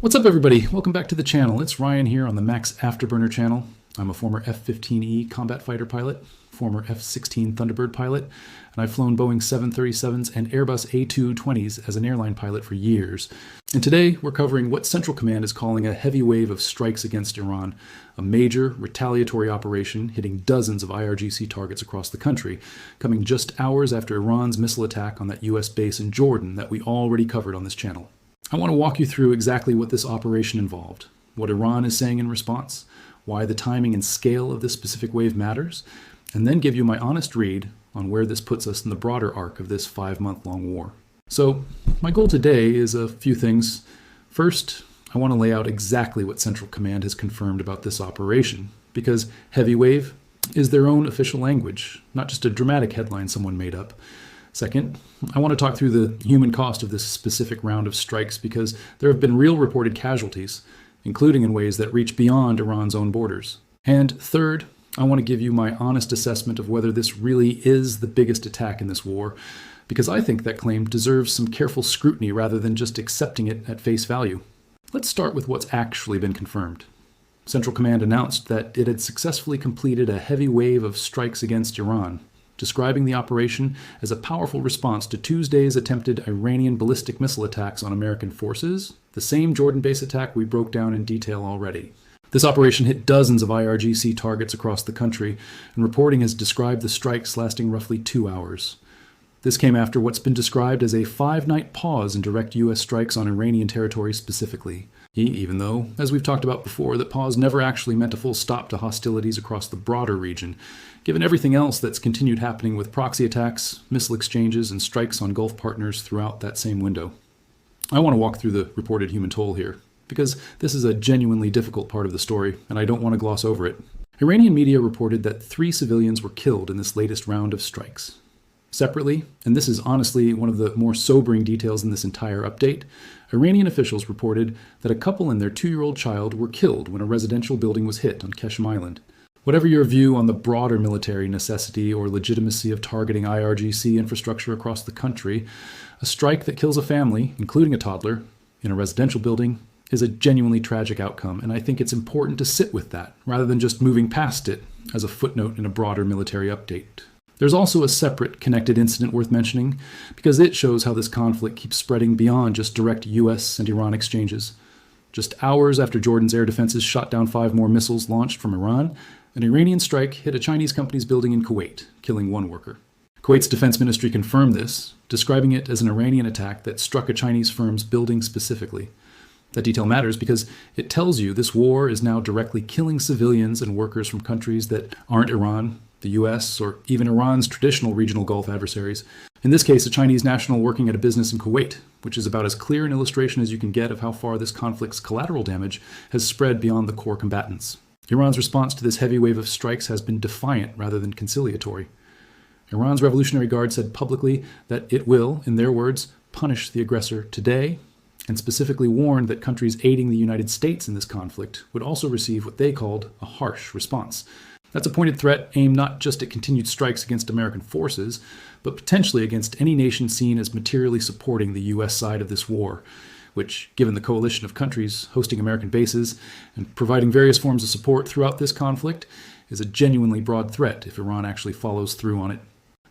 What's up, everybody? Welcome back to the channel. It's Ryan here on the Max Afterburner channel. I'm a former F-15E combat fighter pilot, former F-16 Thunderbird pilot, and I've flown Boeing 737s and Airbus A220s as an airline pilot for years. And today we're covering what Central Command is calling a heavy wave of strikes against Iran, a major retaliatory operation hitting dozens of IRGC targets across the country, coming just hours after Iran's missile attack on that US base in Jordan that we already covered on this channel. I want to walk you through exactly what this operation involved, what Iran is saying in response, why the timing and scale of this specific wave matters, and then give you my honest read on where this puts us in the broader arc of this 5-month-long war. So, my goal today is a few things. First, I want to lay out exactly what Central Command has confirmed about this operation, because heavy wave is their own official language, not just a dramatic headline someone made up. Second, I want to talk through the human cost of this specific round of strikes because there have been real reported casualties, including in ways that reach beyond Iran's own borders. And third, I want to give you my honest assessment of whether this really is the biggest attack in this war, because I think that claim deserves some careful scrutiny rather than just accepting it at face value. Let's start with what's actually been confirmed. Central Command announced that it had successfully completed a heavy wave of strikes against Iran, describing the operation as a powerful response to Tuesday's attempted Iranian ballistic missile attacks on American forces, the same Jordan base attack we broke down in detail already. This operation hit dozens of IRGC targets across the country, and reporting has described the strikes lasting roughly 2 hours. This came after what's been described as a 5-night pause in direct U.S. strikes on Iranian territory specifically, even though, as we've talked about before, that pause never actually meant a full stop to hostilities across the broader region, given everything else that's continued happening with proxy attacks, missile exchanges, and strikes on Gulf partners throughout that same window. I want to walk through the reported human toll here, because this is a genuinely difficult part of the story, and I don't want to gloss over it. Iranian media reported that 3 civilians were killed in this latest round of strikes. Separately, and this is honestly one of the more sobering details in this entire update, Iranian officials reported that a couple and their 2-year-old child were killed when a residential building was hit on Qeshm Island. Whatever your view on the broader military necessity or legitimacy of targeting IRGC infrastructure across the country, a strike that kills a family, including a toddler, in a residential building is a genuinely tragic outcome, and I think it's important to sit with that, rather than just moving past it as a footnote in a broader military update. There's also a separate connected incident worth mentioning, because it shows how this conflict keeps spreading beyond just direct US and Iran exchanges. Just hours after Jordan's air defenses shot down 5 more missiles launched from Iran, an Iranian strike hit a Chinese company's building in Kuwait, killing 1 worker. Kuwait's defense ministry confirmed this, describing it as an Iranian attack that struck a Chinese firm's building specifically. That detail matters because it tells you this war is now directly killing civilians and workers from countries that aren't Iran, the US, or even Iran's traditional regional Gulf adversaries. In this case, a Chinese national working at a business in Kuwait, which is about as clear an illustration as you can get of how far this conflict's collateral damage has spread beyond the core combatants. Iran's response to this heavy wave of strikes has been defiant rather than conciliatory. Iran's Revolutionary Guard said publicly that it will, in their words, punish the aggressor today, and specifically warned that countries aiding the United States in this conflict would also receive what they called a harsh response. That's a pointed threat aimed not just at continued strikes against American forces, but potentially against any nation seen as materially supporting the U.S. side of this war, which, given the coalition of countries hosting American bases and providing various forms of support throughout this conflict, is a genuinely broad threat if Iran actually follows through on it.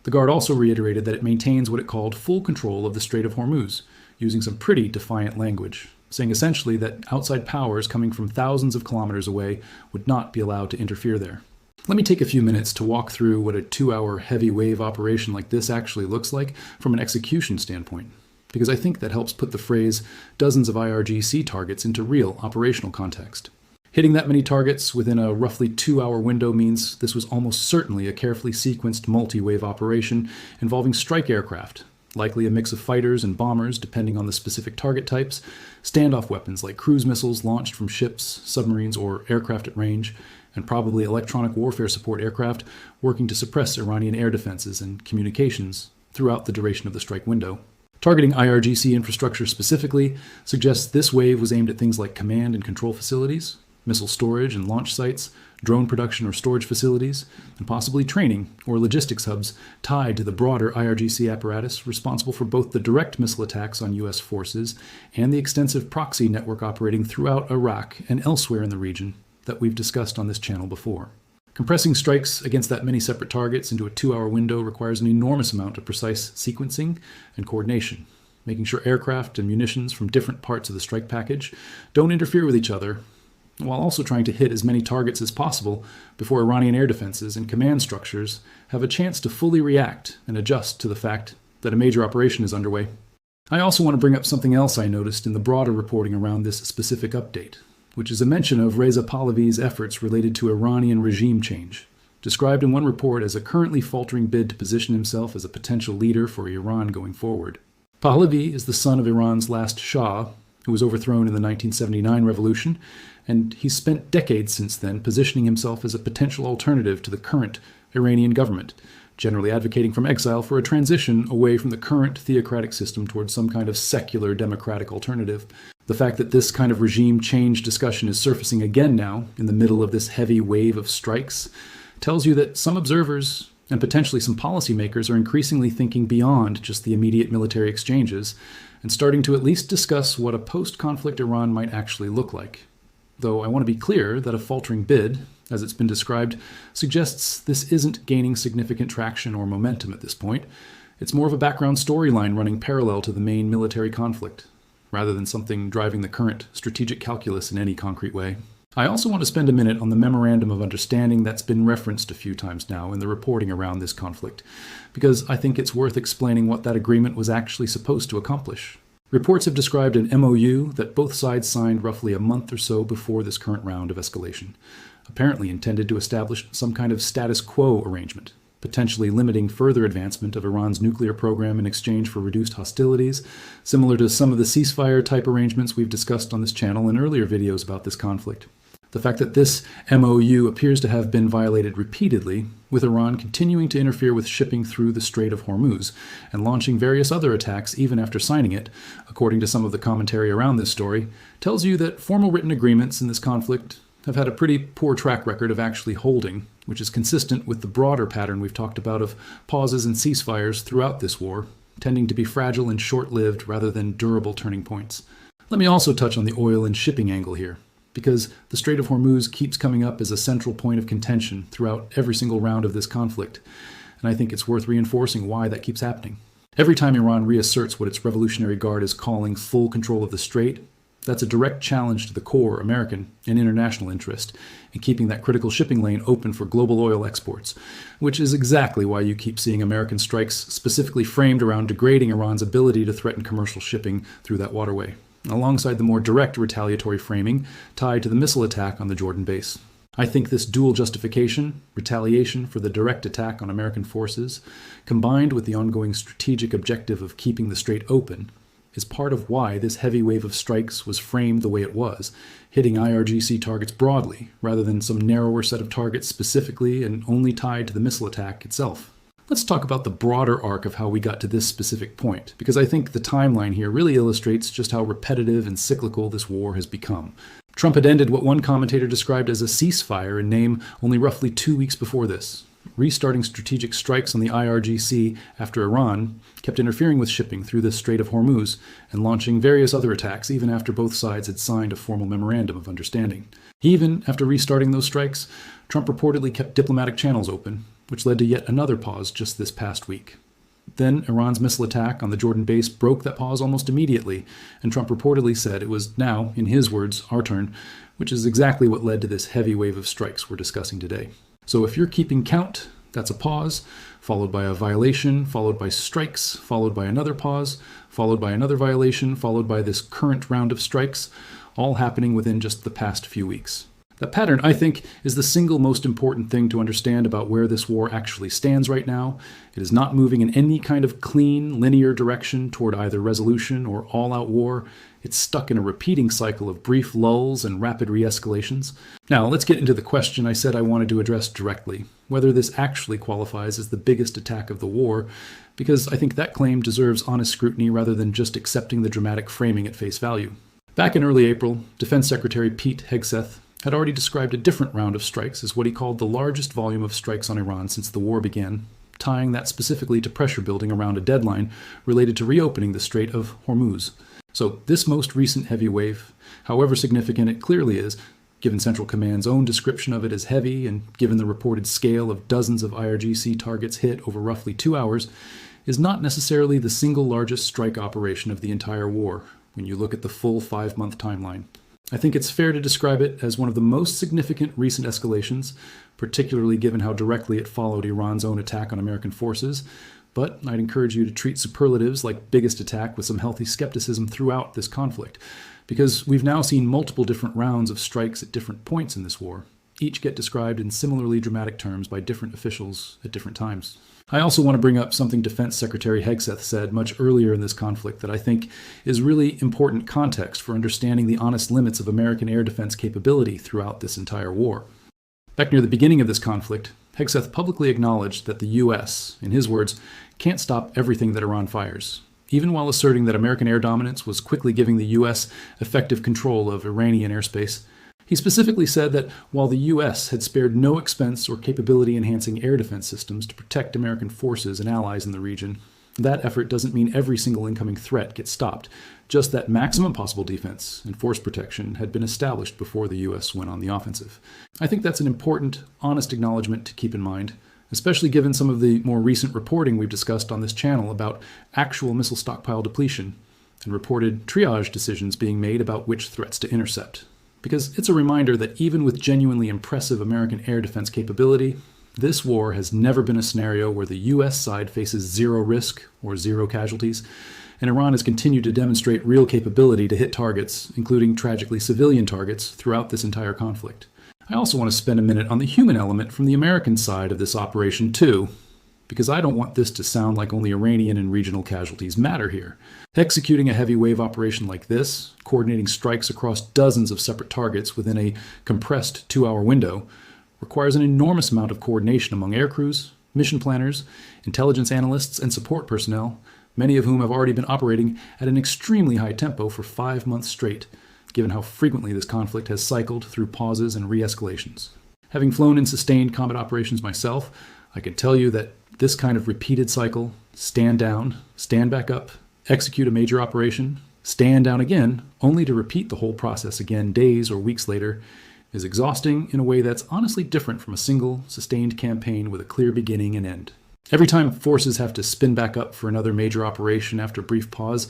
The Guard also reiterated that it maintains what it called full control of the Strait of Hormuz, using some pretty defiant language, saying essentially that outside powers coming from thousands of kilometers away would not be allowed to interfere there. Let me take a few minutes to walk through what a 2-hour heavy wave operation like this actually looks like from an execution standpoint, because I think that helps put the phrase dozens of IRGC targets into real operational context. Hitting that many targets within a roughly 2-hour window means this was almost certainly a carefully sequenced multi-wave operation involving strike aircraft, likely a mix of fighters and bombers depending on the specific target types, standoff weapons like cruise missiles launched from ships, submarines, or aircraft at range, and probably electronic warfare support aircraft working to suppress Iranian air defenses and communications throughout the duration of the strike window. Targeting IRGC infrastructure specifically suggests this wave was aimed at things like command and control facilities, missile storage and launch sites, drone production or storage facilities, and possibly training or logistics hubs tied to the broader IRGC apparatus responsible for both the direct missile attacks on U.S. forces and the extensive proxy network operating throughout Iraq and elsewhere in the region that we've discussed on this channel before. Compressing strikes against that many separate targets into a 2-hour window requires an enormous amount of precise sequencing and coordination, making sure aircraft and munitions from different parts of the strike package don't interfere with each other, while also trying to hit as many targets as possible before Iranian air defenses and command structures have a chance to fully react and adjust to the fact that a major operation is underway. I also want to bring up something else I noticed in the broader reporting around this specific update, which is a mention of Reza Pahlavi's efforts related to Iranian regime change, described in one report as a currently faltering bid to position himself as a potential leader for Iran going forward. Pahlavi is the son of Iran's last Shah, who was overthrown in the 1979 revolution, and he's spent decades since then positioning himself as a potential alternative to the current Iranian government, generally advocating from exile for a transition away from the current theocratic system towards some kind of secular democratic alternative. The fact that this kind of regime change discussion is surfacing again now, in the middle of this heavy wave of strikes, tells you that some observers, and potentially some policymakers, are increasingly thinking beyond just the immediate military exchanges, and starting to at least discuss what a post-conflict Iran might actually look like. Though I want to be clear that a faltering bid, as it's been described, suggests this isn't gaining significant traction or momentum at this point. It's more of a background storyline running parallel to the main military conflict, rather than something driving the current strategic calculus in any concrete way. I also want to spend a minute on the Memorandum of Understanding that's been referenced a few times now in the reporting around this conflict, because I think it's worth explaining what that agreement was actually supposed to accomplish. Reports have described an MOU that both sides signed roughly a month or so before this current round of escalation, apparently intended to establish some kind of status quo arrangement, potentially limiting further advancement of Iran's nuclear program in exchange for reduced hostilities, similar to some of the ceasefire-type arrangements we've discussed on this channel in earlier videos about this conflict. The fact that this MOU appears to have been violated repeatedly, with Iran continuing to interfere with shipping through the Strait of Hormuz and launching various other attacks even after signing it, according to some of the commentary around this story, tells you that formal written agreements in this conflict have had a pretty poor track record of actually holding, which is consistent with the broader pattern we've talked about of pauses and ceasefires throughout this war, tending to be fragile and short-lived rather than durable turning points. Let me also touch on the oil and shipping angle here, because the Strait of Hormuz keeps coming up as a central point of contention throughout every single round of this conflict, and I think it's worth reinforcing why that keeps happening. Every time Iran reasserts what its Revolutionary Guard is calling full control of the strait, that's a direct challenge to the core American and international interest in keeping that critical shipping lane open for global oil exports, which is exactly why you keep seeing American strikes specifically framed around degrading Iran's ability to threaten commercial shipping through that waterway, alongside the more direct retaliatory framing tied to the missile attack on the Jordan base. I think this dual justification, retaliation for the direct attack on American forces, combined with the ongoing strategic objective of keeping the strait open, is part of why this heavy wave of strikes was framed the way it was, hitting IRGC targets broadly, rather than some narrower set of targets specifically and only tied to the missile attack itself. Let's talk about the broader arc of how we got to this specific point, because I think the timeline here really illustrates just how repetitive and cyclical this war has become. Trump had ended what one commentator described as a ceasefire in name only roughly 2 weeks before this, restarting strategic strikes on the IRGC after Iran kept interfering with shipping through the Strait of Hormuz and launching various other attacks even after both sides had signed a formal memorandum of understanding. Even after restarting those strikes, Trump reportedly kept diplomatic channels open, which led to yet another pause just this past week. Then Iran's missile attack on the Jordan base broke that pause almost immediately, and Trump reportedly said it was now, in his words, our turn, which is exactly what led to this heavy wave of strikes we're discussing today. So if you're keeping count, that's a pause, followed by a violation, followed by strikes, followed by another pause, followed by another violation, followed by this current round of strikes, all happening within just the past few weeks. That pattern, I think, is the single most important thing to understand about where this war actually stands right now. It is not moving in any kind of clean, linear direction toward either resolution or all-out war. It's stuck in a repeating cycle of brief lulls and rapid re-escalations. Now, let's get into the question I said I wanted to address directly, whether this actually qualifies as the biggest attack of the war, because I think that claim deserves honest scrutiny rather than just accepting the dramatic framing at face value. Back in early April, Defense Secretary Pete Hegseth had already described a different round of strikes as what he called the largest volume of strikes on Iran since the war began, tying that specifically to pressure building around a deadline related to reopening the Strait of Hormuz. So this most recent heavy wave, however significant it clearly is, given Central Command's own description of it as heavy and given the reported scale of dozens of IRGC targets hit over roughly 2 hours, is not necessarily the single largest strike operation of the entire war when you look at the full 5-month timeline. I think it's fair to describe it as one of the most significant recent escalations, particularly given how directly it followed Iran's own attack on American forces, but I'd encourage you to treat superlatives like biggest attack with some healthy skepticism throughout this conflict, because we've now seen multiple different rounds of strikes at different points in this war. Each get described in similarly dramatic terms by different officials at different times. I also want to bring up something Defense Secretary Hegseth said much earlier in this conflict that I think is really important context for understanding the honest limits of American air defense capability throughout this entire war. Back near the beginning of this conflict, Hegseth publicly acknowledged that the U.S., in his words, can't stop everything that Iran fires, even while asserting that American air dominance was quickly giving the U.S. effective control of Iranian airspace. He specifically said that while the U.S. had spared no expense or capability-enhancing air defense systems to protect American forces and allies in the region, that effort doesn't mean every single incoming threat gets stopped, just that maximum possible defense and force protection had been established before the U.S. went on the offensive. I think that's an important, honest acknowledgement to keep in mind, especially given some of the more recent reporting we've discussed on this channel about actual missile stockpile depletion and reported triage decisions being made about which threats to intercept. Because it's a reminder that even with genuinely impressive American air defense capability, this war has never been a scenario where the U.S. side faces zero risk or zero casualties, and Iran has continued to demonstrate real capability to hit targets, including tragically civilian targets, throughout this entire conflict. I also want to spend a minute on the human element from the American side of this operation too, because I don't want this to sound like only Iranian and regional casualties matter here. Executing a heavy wave operation like this, coordinating strikes across dozens of separate targets within a compressed 2-hour window, requires an enormous amount of coordination among aircrews, mission planners, intelligence analysts, and support personnel, many of whom have already been operating at an extremely high tempo for 5 months straight, given how frequently this conflict has cycled through pauses and re-escalations. Having flown in sustained combat operations myself, I can tell you that this kind of repeated cycle, stand down, stand back up, execute a major operation, stand down again, only to repeat the whole process again days or weeks later, is exhausting in a way that's honestly different from a single, sustained campaign with a clear beginning and end. Every time forces have to spin back up for another major operation after a brief pause,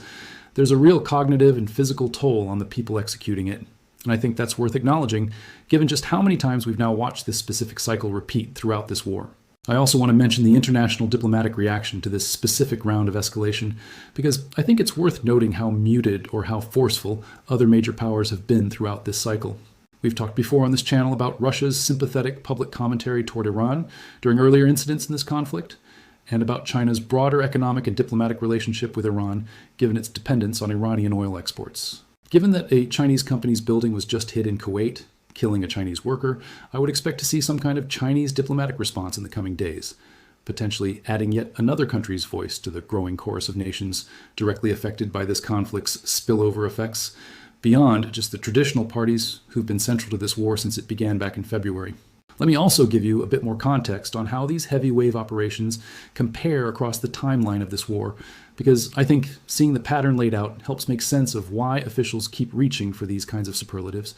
there's a real cognitive and physical toll on the people executing it. And I think that's worth acknowledging, given just how many times we've now watched this specific cycle repeat throughout this war. I also want to mention the international diplomatic reaction to this specific round of escalation, because I think it's worth noting how muted or how forceful other major powers have been throughout this cycle. We've talked before on this channel about Russia's sympathetic public commentary toward Iran during earlier incidents in this conflict, and about China's broader economic and diplomatic relationship with Iran, given its dependence on Iranian oil exports. Given that a Chinese company's building was just hit in Kuwait, killing a Chinese worker, I would expect to see some kind of Chinese diplomatic response in the coming days, potentially adding yet another country's voice to the growing chorus of nations directly affected by this conflict's spillover effects, beyond just the traditional parties who've been central to this war since it began back in February. Let me also give you a bit more context on how these heavy wave operations compare across the timeline of this war, because I think seeing the pattern laid out helps make sense of why officials keep reaching for these kinds of superlatives.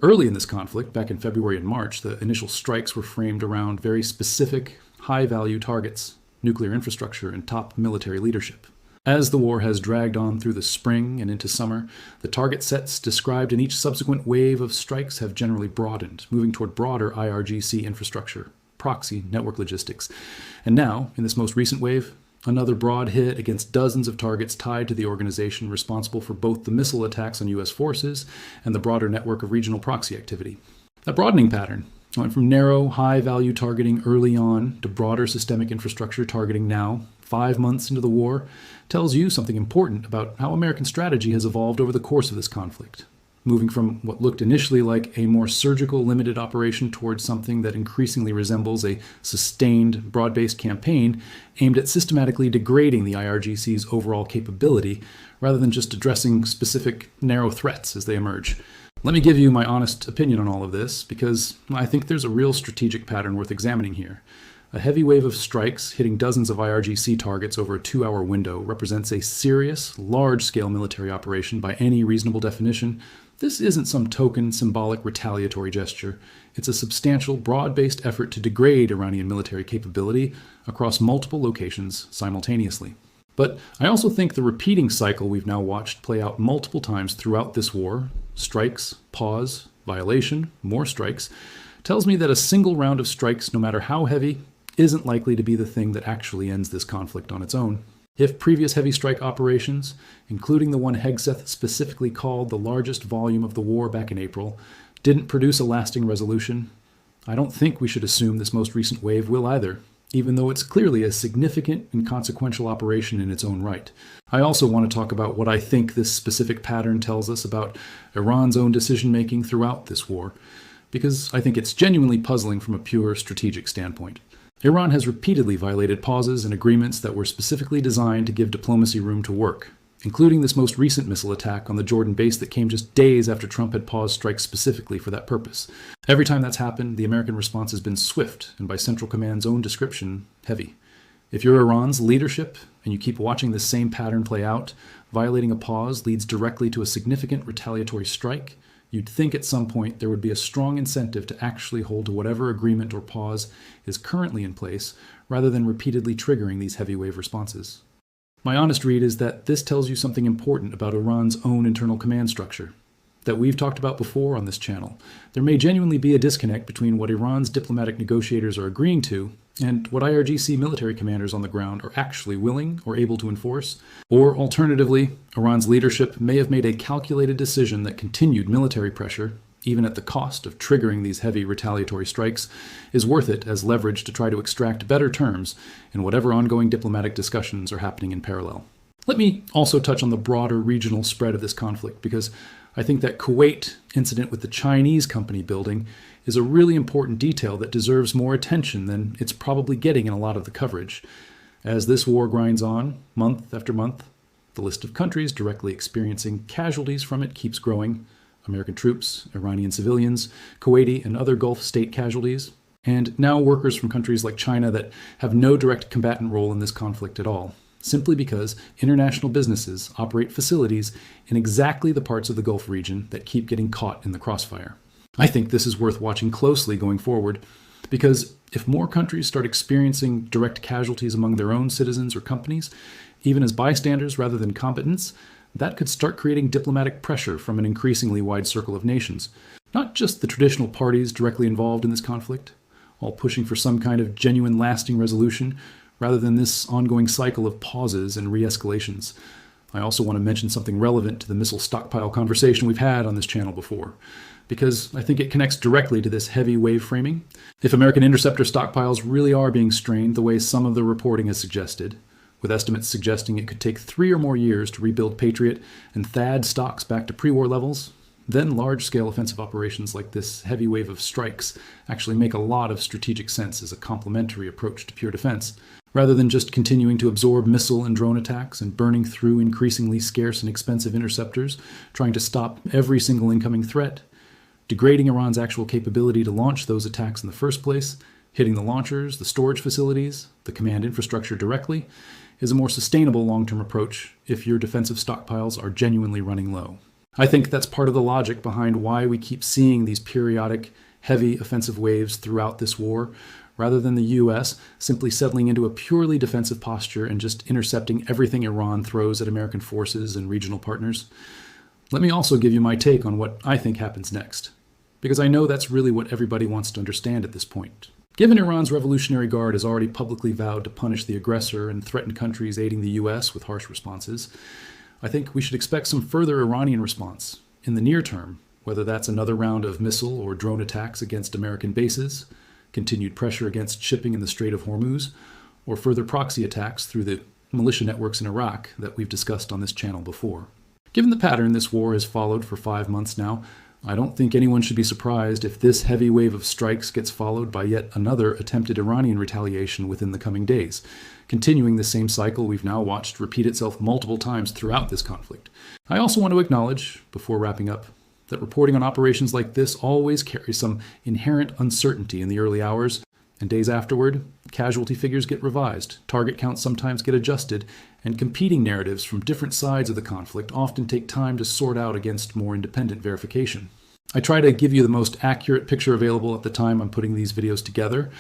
Early in this conflict, back in February and March, the initial strikes were framed around very specific, high-value targets, nuclear infrastructure, and top military leadership. As the war has dragged on through the spring and into summer, the target sets described in each subsequent wave of strikes have generally broadened, moving toward broader IRGC infrastructure, proxy network logistics. And now, in this most recent wave, another broad hit against dozens of targets tied to the organization responsible for both the missile attacks on U.S. forces and the broader network of regional proxy activity. That broadening pattern went from narrow, high-value targeting early on to broader systemic infrastructure targeting now, 5 months into the war, tells you something important about how American strategy has evolved over the course of this conflict, moving from what looked initially like a more surgical, limited operation towards something that increasingly resembles a sustained, broad-based campaign aimed at systematically degrading the IRGC's overall capability, rather than just addressing specific, narrow threats as they emerge. Let me give you my honest opinion on all of this, because I think there's a real strategic pattern worth examining here. A heavy wave of strikes hitting dozens of IRGC targets over a 2-hour window represents a serious, large-scale military operation by any reasonable definition. This isn't some token, symbolic, retaliatory gesture. It's a substantial, broad-based effort to degrade Iranian military capability across multiple locations simultaneously. But I also think the repeating cycle we've now watched play out multiple times throughout this war, strikes, pause, violation, more strikes, tells me that a single round of strikes, no matter how heavy, isn't likely to be the thing that actually ends this conflict on its own. If previous heavy strike operations, including the one Hegseth specifically called the largest volume of the war back in April, didn't produce a lasting resolution, I don't think we should assume this most recent wave will either, even though it's clearly a significant and consequential operation in its own right. I also want to talk about what I think this specific pattern tells us about Iran's own decision-making throughout this war, because I think it's genuinely puzzling from a pure strategic standpoint. Iran has repeatedly violated pauses and agreements that were specifically designed to give diplomacy room to work, including this most recent missile attack on the Jordan base that came just days after Trump had paused strikes specifically for that purpose. Every time that's happened, the American response has been swift, and by Central Command's own description, heavy. If you're Iran's leadership, and you keep watching this same pattern play out, violating a pause leads directly to a significant retaliatory strike, you'd think at some point there would be a strong incentive to actually hold to whatever agreement or pause is currently in place, rather than repeatedly triggering these heavy wave responses. My honest read is that this tells you something important about Iran's own internal command structure that we've talked about before on this channel. There may genuinely be a disconnect between what Iran's diplomatic negotiators are agreeing to and what IRGC military commanders on the ground are actually willing or able to enforce. Or alternatively, Iran's leadership may have made a calculated decision that continued military pressure, even at the cost of triggering these heavy retaliatory strikes, is worth it as leverage to try to extract better terms in whatever ongoing diplomatic discussions are happening in parallel. Let me also touch on the broader regional spread of this conflict, because I think that Kuwait incident with the Chinese company building is a really important detail that deserves more attention than it's probably getting in a lot of the coverage. As this war grinds on, month after month, the list of countries directly experiencing casualties from it keeps growing. American troops, Iranian civilians, Kuwaiti and other Gulf state casualties, and now workers from countries like China that have no direct combatant role in this conflict at all, simply because international businesses operate facilities in exactly the parts of the Gulf region that keep getting caught in the crossfire. I think this is worth watching closely going forward, because if more countries start experiencing direct casualties among their own citizens or companies, even as bystanders rather than combatants, that could start creating diplomatic pressure from an increasingly wide circle of nations. Not just the traditional parties directly involved in this conflict, all pushing for some kind of genuine lasting resolution, rather than this ongoing cycle of pauses and re-escalations. I also want to mention something relevant to the missile stockpile conversation we've had on this channel before, because I think it connects directly to this heavy wave framing. If American interceptor stockpiles really are being strained the way some of the reporting has suggested, with estimates suggesting it could take 3 or more years to rebuild Patriot and THAAD stocks back to pre-war levels, then large-scale offensive operations like this heavy wave of strikes actually make a lot of strategic sense as a complementary approach to pure defense, rather than just continuing to absorb missile and drone attacks and burning through increasingly scarce and expensive interceptors, trying to stop every single incoming threat. Degrading Iran's actual capability to launch those attacks in the first place, hitting the launchers, the storage facilities, the command infrastructure directly, is a more sustainable long-term approach if your defensive stockpiles are genuinely running low. I think that's part of the logic behind why we keep seeing these periodic, heavy offensive waves throughout this war, rather than the US simply settling into a purely defensive posture and just intercepting everything Iran throws at American forces and regional partners. Let me also give you my take on what I think happens next, because I know that's really what everybody wants to understand at this point. Given Iran's Revolutionary Guard has already publicly vowed to punish the aggressor and threaten countries aiding the US with harsh responses, I think we should expect some further Iranian response in the near term, whether that's another round of missile or drone attacks against American bases, continued pressure against shipping in the Strait of Hormuz, or further proxy attacks through the militia networks in Iraq that we've discussed on this channel before. Given the pattern this war has followed for 5 months now, I don't think anyone should be surprised if this heavy wave of strikes gets followed by yet another attempted Iranian retaliation within the coming days, continuing the same cycle we've now watched repeat itself multiple times throughout this conflict. I also want to acknowledge, before wrapping up, that reporting on operations like this always carries some inherent uncertainty in the early hours, and days afterward, casualty figures get revised, target counts sometimes get adjusted, and competing narratives from different sides of the conflict often take time to sort out against more independent verification. I try to give you the most accurate picture available at the time I'm putting these videos together,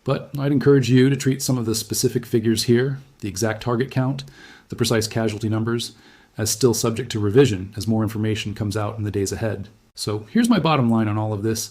but I'd encourage you to treat some of the specific figures here, the exact target count, the precise casualty numbers, as still subject to revision as more information comes out in the days ahead. So here's my bottom line on all of this.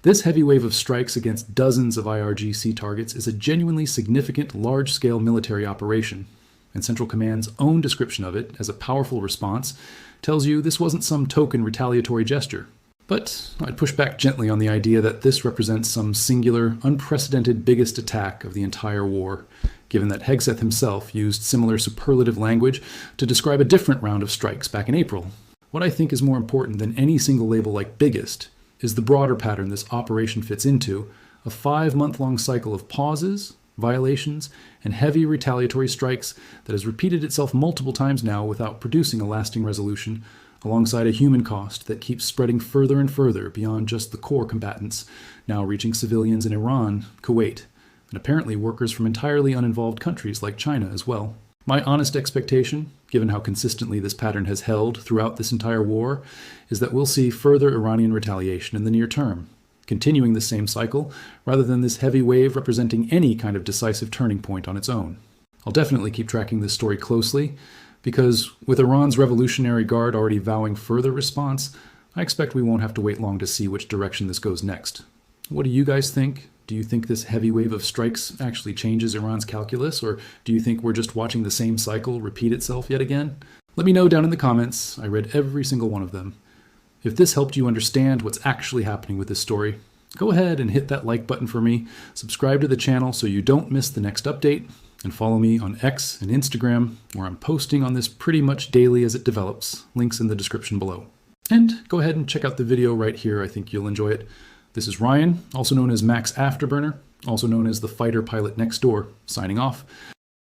This heavy wave of strikes against dozens of IRGC targets is a genuinely significant large-scale military operation, and Central Command's own description of it as a powerful response tells you this wasn't some token retaliatory gesture. But I'd push back gently on the idea that this represents some singular, unprecedented biggest attack of the entire war, given that Hegseth himself used similar superlative language to describe a different round of strikes back in April. What I think is more important than any single label like biggest is the broader pattern this operation fits into, a 5-month-long cycle of pauses, violations, and heavy retaliatory strikes that has repeated itself multiple times now without producing a lasting resolution, alongside a human cost that keeps spreading further and further beyond just the core combatants, now reaching civilians in Iran, Kuwait, and apparently workers from entirely uninvolved countries like China as well. My honest expectation, given how consistently this pattern has held throughout this entire war, is that we'll see further Iranian retaliation in the near term, continuing the same cycle rather than this heavy wave representing any kind of decisive turning point on its own. I'll definitely keep tracking this story closely, because with Iran's Revolutionary Guard already vowing further response, I expect we won't have to wait long to see which direction this goes next. What do you guys think? Do you think this heavy wave of strikes actually changes Iran's calculus, or do you think we're just watching the same cycle repeat itself yet again? Let me know down in the comments. I read every single one of them. If this helped you understand what's actually happening with this story, go ahead and hit that like button for me, subscribe to the channel so you don't miss the next update, and follow me on X and Instagram, where I'm posting on this pretty much daily as it develops. Links in the description below. And go ahead and check out the video right here. I think you'll enjoy it. This is Ryan, also known as Max Afterburner, also known as the fighter pilot next door, signing off.